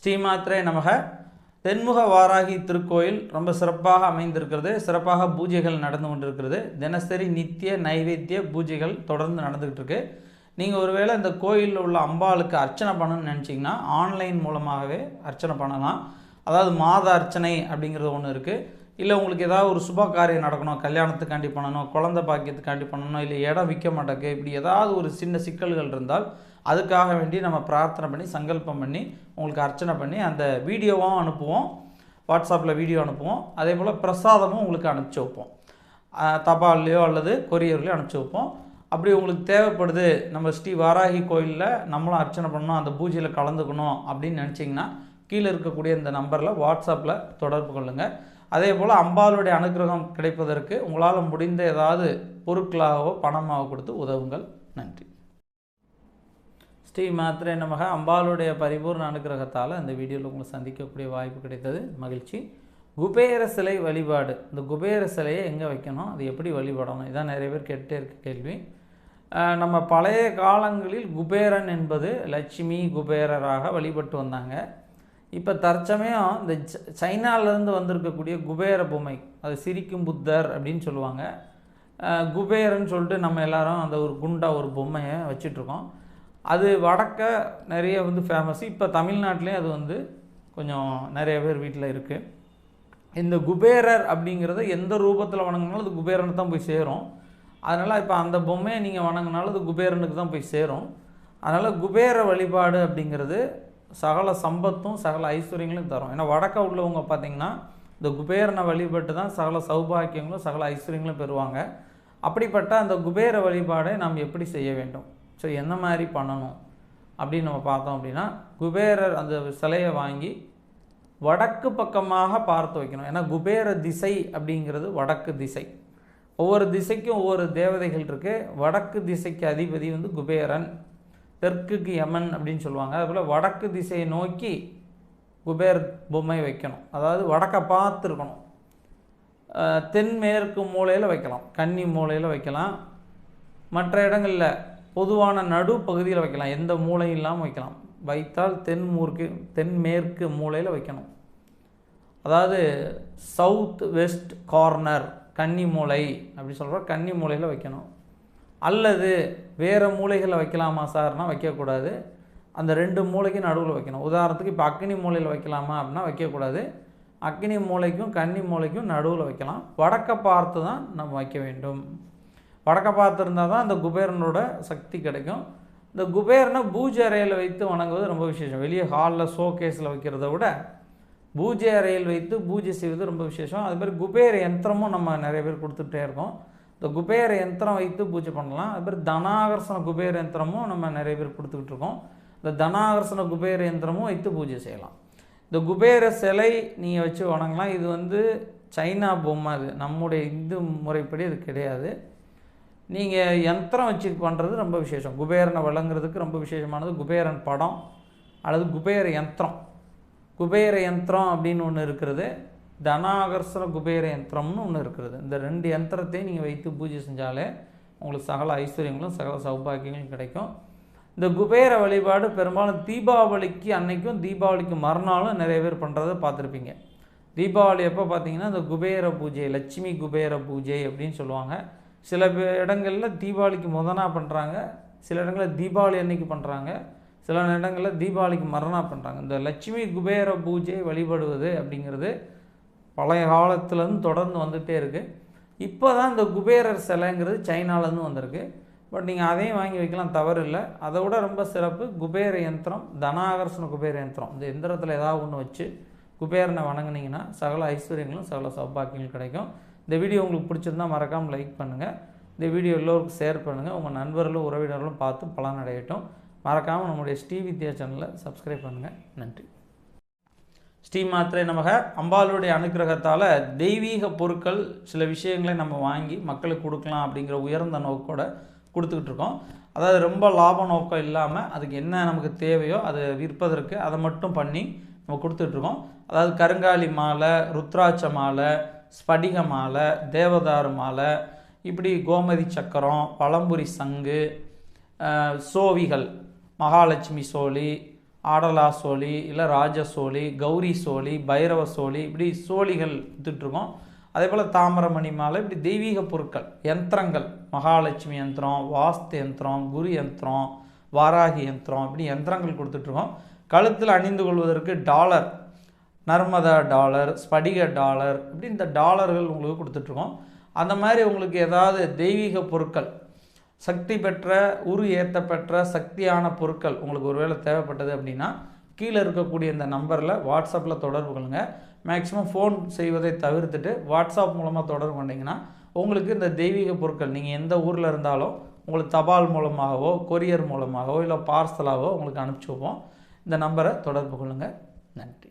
ஸ்ரீமாத்ரே நமக. தென்முக வாராகி திருக்கோயில் ரொம்ப சிறப்பாக அமைந்திருக்கிறது. சிறப்பாக பூஜைகள் நடந்து கொண்டிருக்கிறது. தினசரி நித்திய நைவேத்திய பூஜைகள் தொடர்ந்து நடந்துகிட்டு இருக்கு. நீங்கள் ஒருவேளை இந்த கோயிலில் உள்ள அம்பாளுக்கு அர்ச்சனை பண்ணணும்னு நினச்சிங்கன்னா ஆன்லைன் மூலமாகவே அர்ச்சனை பண்ணலாம். அதாவது மாத அர்ச்சனை அப்படிங்கிறது ஒன்று இருக்குது. இல்லை உங்களுக்கு ஏதாவது ஒரு சுப காரியம் நடக்கணும், கல்யாணத்துக்காண்டி பண்ணணும், குழந்தை பாக்கியத்துக்காண்டி பண்ணணும், இல்லை இடம் விற்க மாட்டேக்கு, இப்படி ஏதாவது ஒரு சின்ன சிக்கல்கள் இருந்தால் அதுக்காக வேண்டி நம்ம பிரார்த்தனை பண்ணி சங்கல்பம் பண்ணி உங்களுக்கு அர்ச்சனை பண்ணி அந்த வீடியோவும் அனுப்புவோம். வாட்ஸ்அப்பில் வீடியோ அனுப்புவோம். அதே போல் பிரசாதமும் உங்களுக்கு அனுப்பிச்சி வைப்போம். தபால்லையோ அல்லது கொரியர்லையோ அனுப்பிச்சி வைப்போம். அப்படி உங்களுக்கு தேவைப்படுது, நம்ம ஸ்ரீ வாராகி கோயிலில் நம்மளும் அர்ச்சனை பண்ணணும், அந்த பூஜையில் கலந்துக்கணும் அப்படின்னு நினச்சிங்கன்னா கீழே இருக்கக்கூடிய இந்த நம்பரில் வாட்ஸ்அப்பில் தொடர்பு கொள்ளுங்கள். அதே போல் அம்பாளுடைய அனுகிரகம் கிடைப்பதற்கு உங்களால் முடிந்த ஏதாவது பொருட்களாகவோ பணமாகவோ கொடுத்து உதவுங்கள். நன்றி. ஸ்ரீமாத்ரே நமக. அம்பாளுடைய பரிபூர்ண அனுகிரகத்தால் இந்த வீடியோவில் உங்களை சந்திக்கக்கூடிய வாய்ப்பு கிடைத்தது, மகிழ்ச்சி. குபேர சிலை வழிபாடு. இந்த குபேர சிலையை எங்கே வைக்கணும், அது எப்படி வழிபடணும், இதான் நிறைய பேர் கேட்டே இருக்க கேள்வி. நம்ம பழைய காலங்களில் குபேரன் என்பது லட்சுமி குபேரராக வழிபட்டு வந்தாங்க. இப்போ தற்சமயம் இந்த சைனாவிலேருந்து வந்திருக்கக்கூடிய குபேர பொம்மை, அது சிரிக்கும் புத்தர் அப்படின்னு சொல்லுவாங்க. குபேரன்னு சொல்லிட்டு நம்ம எல்லாரும் அந்த ஒரு குண்டா ஒரு பொம்மையை வச்சிட்ருக்கோம். அது வடக்க நிறைய ஃபேமஸ். இப்போ தமிழ்நாட்டிலையும் அது கொஞ்சம் நிறைய பேர் வீட்டில் இருக்குது. இந்த குபேரர் அப்படிங்கிறத எந்த ரூபத்தில் வணங்கினாலும் அது குபேரனுக்கு தான் போய் சேரும். அதனால் இப்போ அந்த பொம்மையை நீங்கள் வணங்கினாலும் அது குபேரனுக்கு தான் போய் சேரும். அதனால் குபேர வழிபாடு அப்படிங்கிறது சகல சம்பத்தும் சகல ஐஸ்வர்யங்களும் தரும். ஏன்னா வடக்க உள்ளவங்க பார்த்திங்கன்னா இந்த குபேரனை வழிபட்டு தான் சகல சௌபாக்கியங்களும் சகல ஐஸ்வர்யங்களும் பெறுவாங்க. அப்படிப்பட்ட அந்த குபேர வழிபாடை நாம் எப்படி செய்ய வேண்டும், ஸோ என்ன மாதிரி பண்ணணும் அப்படின்னு நம்ம பார்த்தோம் அப்படின்னா, குபேரர் அந்த சிலையை வாங்கி வடக்கு பக்கமாக பார்த்து வைக்கணும். ஏன்னா குபேர திசை அப்படிங்கிறது வடக்கு திசை. ஒவ்வொரு திசைக்கும் ஒவ்வொரு தேவதைகள் இருக்குது. வடக்கு திசைக்கு அதிபதி குபேரன், தெற்குக்கு யமன் அப்படின்னு சொல்லுவாங்க. அதுபோல் வடக்கு திசையை நோக்கி குபேர் பொம்மை வைக்கணும். அதாவது வடக்கை பார்த்து இருக்கணும். தென்மேற்கு மூலையில் வைக்கலாம், கன்னி மூலையில் வைக்கலாம், மற்ற இடங்களில் பொதுவான நடு பகுதியில் வைக்கலாம், எந்த மூலையும் இல்லாமல் வைக்கலாம். வைத்தால் தென்மேற்கு மூலையில் வைக்கணும். அதாவது சவுத் வெஸ்ட் கார்னர் கன்னி மூலை அப்படி சொல்கிற கன்னி மூலையில் வைக்கணும். அல்லது வேறு மூலைகளில் வைக்கலாமா சார்னா வைக்கக்கூடாது. அந்த ரெண்டு மூலைக்கும் நடுவில் வைக்கணும். உதாரணத்துக்கு இப்போ அக்னி மூலையில் வைக்கலாமா அப்படின்னா வைக்கக்கூடாது. அக்னி மூலைக்கும் கன்னி மூலைக்கும் நடுவில் வைக்கலாம். வடக்கை பார்த்து தான் நம்ம வைக்க வேண்டும். வடக்கை பார்த்து இருந்தால் தான் அந்த குபேரனோட சக்தி கிடைக்கும். இந்த குபேரனை பூஜை அறையில் வைத்து வணங்குவது ரொம்ப விசேஷம். வெளியே ஹாலில் ஷோகேஸில் வைக்கிறத விட பூஜை அறையில் வைத்து பூஜை செய்வது ரொம்ப விசேஷம். அதுமாதிரி குபேர யந்திரமும் நம்ம நிறைய பேர் கொடுத்துட்டே இருக்கோம். இந்த குபேர யந்திரம் வைத்து பூஜை பண்ணலாம். அதுமாதிரி தனாகர்ஷண குபேர யந்திரமும் நம்ம நிறைய பேர் கொடுத்துக்கிட்டு இருக்கோம். இந்த தனாகர்ஷண குபேர யந்திரமும் வைத்து பூஜை செய்யலாம். இந்த குபேர சிலை நீங்கள் வச்சு வணங்கலாம். இது சைனா பொம்மை, அது நம்முடைய இந்து முறைப்படி அது கிடையாது. நீங்கள் யந்திரம் வச்சு பண்ணுறது ரொம்ப விசேஷம். குபேரனை வழங்குறதுக்கு ரொம்ப விசேஷமானது குபேரன் படம் அல்லது குபேர யந்திரம். குபேர யந்திரம் அப்படின்னு ஒன்று இருக்கிறது, தனாகர்ஷண குபேர யந்திரம்னு ஒன்று இருக்கிறது. இந்த ரெண்டு யந்திரத்தையும் நீங்கள் வைத்து பூஜை செஞ்சாலே உங்களுக்கு சகல ஐஸ்வர்யங்களும் சகல சௌபாக்கியங்களும் கிடைக்கும். இந்த குபேர வழிபாடு பெரும்பாலும் தீபாவளிக்கு அன்னைக்கும் தீபாவளிக்கு மறுநாளும் நிறைய பேர் பண்ணுறதை பார்த்துருப்பீங்க. தீபாவளி எப்போ பார்த்தீங்கன்னா இந்த குபேர பூஜை, லட்சுமி குபேர பூஜை அப்படின்னு சொல்லுவாங்க. சில இடங்களில் தீபாவளிக்கு முதனாக பண்ணுறாங்க, சில இடங்களில் தீபாவளி அன்னைக்கு பண்ணுறாங்க, சில இடங்களில் தீபாவளிக்கு மறுநாள் பண்ணுறாங்க. இந்த லட்சுமி குபேர பூஜை வழிபடுவது அப்படிங்கிறது பழைய காலத்துலேருந்து தொடர்ந்து வந்துகிட்டே இருக்குது. இப்போ தான் இந்த குபேரர் சிலைங்கிறது சைனாலேருந்து வந்திருக்கு. பட் நீங்கள் அதையும் வாங்கி வைக்கலாம், தவறு இல்லை. அதை விட ரொம்ப சிறப்பு குபேர யந்திரம், தனாகர்ஷண குபேர யந்திரம். இந்த எந்திரத்தில் ஏதாவது ஒன்று வச்சு குபேரனை வணங்குனீங்கன்னா சகல ஐஸ்வர்யங்களும் சகல சௌபாக்கியங்களும் கிடைக்கும். இந்த வீடியோ உங்களுக்கு பிடிச்சிருந்தா மறக்காமல் லைக் பண்ணுங்கள். இந்த வீடியோ எல்லோருக்கும் ஷேர் பண்ணுங்கள். உங்கள் நண்பர்களும் உறவினர்களும் பார்த்து பலனடையட்டும். மறக்காமல் நம்முடைய ஸ்ரீ வித்யா சேனலை சப்ஸ்கிரைப் பண்ணுங்கள். நன்றி. ஸ்ரீமாத்ரே நமக. அம்பாளுடைய அனுகிரகத்தால் தெய்வீக பொருட்கள் சில விஷயங்களை நம்ம வாங்கி மக்களுக்கு கொடுக்கலாம் அப்படிங்கிற உயர்ந்த நோக்கோடு கொடுத்துக்கிட்டு இருக்கோம். அதாவது ரொம்ப லாப நோக்கம் இல்லாமல் அதுக்கு என்ன நமக்கு தேவையோ அதை விற்பதற்கு அதை மட்டும் பண்ணி நம்ம கொடுத்துட்ருக்கோம். அதாவது கருங்காலி மாலை, ருத்ராட்ச மாலை, ஸ்படிக மாலை, தேவதாரு மாலை, இப்படி கோமதி சக்கரம், பழம்புரி சங்கு, சோவிகள், மகாலட்சுமி சோழி, ஆடலா சோழி, இல்லை ராஜ சோழி, கௌரி சோழி, பைரவ சோழி, இப்படி சோழிகள் விற்றுட்ருக்கோம். அதே போல் தாமிரமணி மாலை, இப்படி தெய்வீக பொருட்கள், யந்திரங்கள், மகாலட்சுமி யந்திரம், வாஸ்து யந்திரம், குரு யந்திரம், வாராகி யந்திரம், இப்படி யந்திரங்கள் கொடுத்துட்ருக்கோம். கழுத்தில் அணிந்து கொள்வதற்கு டாலர், நர்மதா டாலர், ஸ்படிக டாலர், இப்படி இந்த டாலர்கள் உங்களுக்கு கொடுத்துட்ருக்கோம். அந்த மாதிரி உங்களுக்கு ஏதாவது தெய்வீக பொருட்கள், சக்தி பெற்ற, உரு ஏற்றப்பெற்ற சக்தியான பொருட்கள் உங்களுக்கு ஒருவேளை தேவைப்பட்டது அப்படின்னா கீழே இருக்கக்கூடிய இந்த நம்பரில் வாட்ஸ்அப்பில் தொடர்பு கொள்ளுங்கள். மேக்ஸிமம் ஃபோன் செய்வதை தவிர்த்துட்டு வாட்ஸ்அப் மூலமாக தொடர்பு கொண்டீங்கன்னா உங்களுக்கு இந்த தெய்வீக பொருட்கள் நீங்கள் எந்த ஊரில் இருந்தாலும் உங்களுக்கு தபால் மூலமாகவோ, கொரியர் மூலமாகவோ, இல்லை பார்சலாகவோ உங்களுக்கு அனுப்பிச்சி வைப்போம். இந்த நம்பரை தொடர்பு கொள்ளுங்கள். நன்றி.